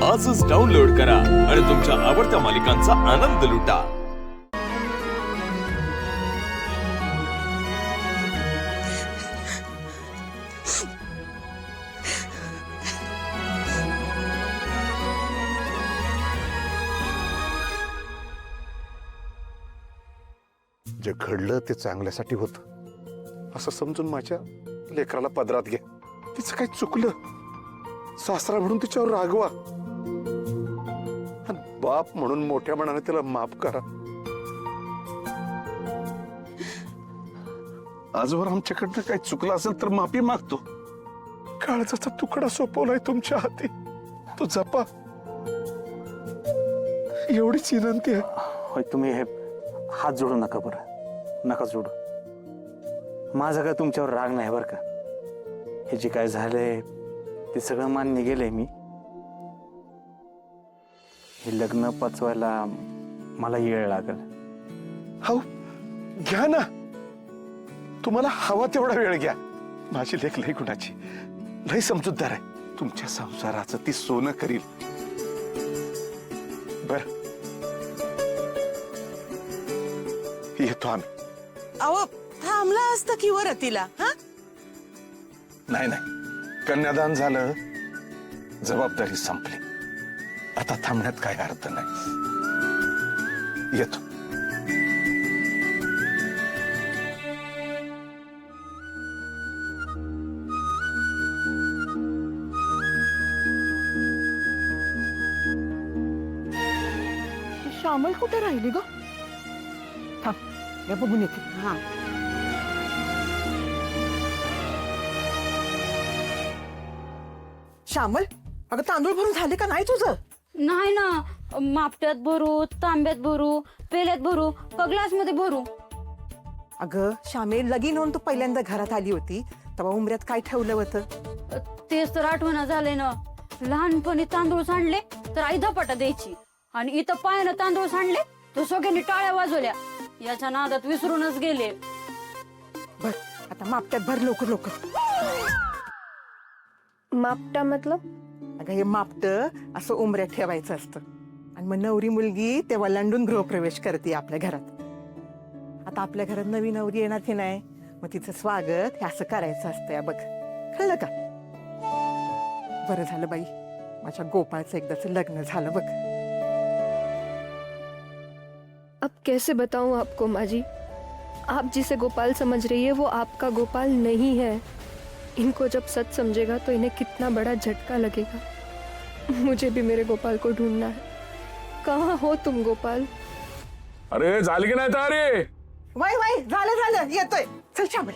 आजच डाउनलोड करा आणि तुमच्या आवडत्या मालिकांचा आनंद लुटा। जे घडलं ते चांगल्यासाठी होतं असं समजून माझ्या लेकराला पदरात घ्या। तिचं काही चुकलं सासरा म्हणून तिच्यावर रागवा आणि बाप म्हणून मोठ्या मनाने तिला माफ करा। आजवर आमच्याकडनं काही चुकलं असेल तर माफी मागतो। काळजाचा तुकडा सोपवलाय तुमच्या हाती, तो जपा एवढीच विनंती आहे। होय, तुम्ही हे हात जोडू नका बरं, नका जोडू। माझा काय तुमच्यावर राग नाही बरं का। हे जे काय झालंय ते सगळं मान्य गेलंय मी। हे लग्न पचवायला मला वेळ लागेल। हो घ्या ना, तुम्हाला हवा तेवढा वेळ घ्या। माझी लेक लई गुणाची, लई समजूतदार आहे। तुमच्या संसाराचं ती सोनं करील। बर येतो आम्ही। अहो थांबला असतं की वर तिला। हा नाही नाही, कन्यादान झालं, जबाबदारी संपली, आता थांबण्यात काय अर्थ नाही। येतो। श्यामल कुठे राहिली ग? थांब मी बघून येते। हा श्यामल, अगं तांदूळ भरून झाले का नाही तुझं? नाही ना, मापट्यात भरू, तांब्यात भरू, पेल्यात भरू, का ग्लास मध्ये भरू? अगं श्यामे, लगीन होऊन तू पहिल्यांदा घरात आली होती तेव्हा उमऱ्यात काय ठेवलं होतं? तेच तर आठवण झालंय ना। लहानपणी तांदूळ सांडले तर आई धपाटा द्यायची, आणि इथं पायानं तांदूळ सांडले तर सगळ्यांनी टाळ्या वाजवल्या। याच्या नादात विसरूनच गेले। बर आता मापट्यात भर लवकर लवकर। मापटा मतलब? अगं हे मापट असं उमऱ्यात ठेवायचं असतं, आणि मग नवरी मुलगी तेव्हा लांडून गृहप्रवेश करते आपल्या घरात। आता आपल्या घरात नवी नवरी येणार की नाही, मग तिचं स्वागत हे असं करायचं असतं। बघ कळलं का? बरं झालं बाई, माझ्या गोपाळचं एकदाच लग्न झालं बघ। अब कैसे बताऊं आपको माँ जी, आप जिसे गोपाल समझ रही है वो आपका गोपाल नहीं है। इनको जब सच समझेगा तो इन्हें कितना बड़ा झटका लगेगा। मुझे भी मेरे गोपाल को ढूंढना है। कहाँ हो तुम गोपाल? अरे झाली की नाही तयारी? वाई वाई झालं झालं, येतोय, चल श्यामल।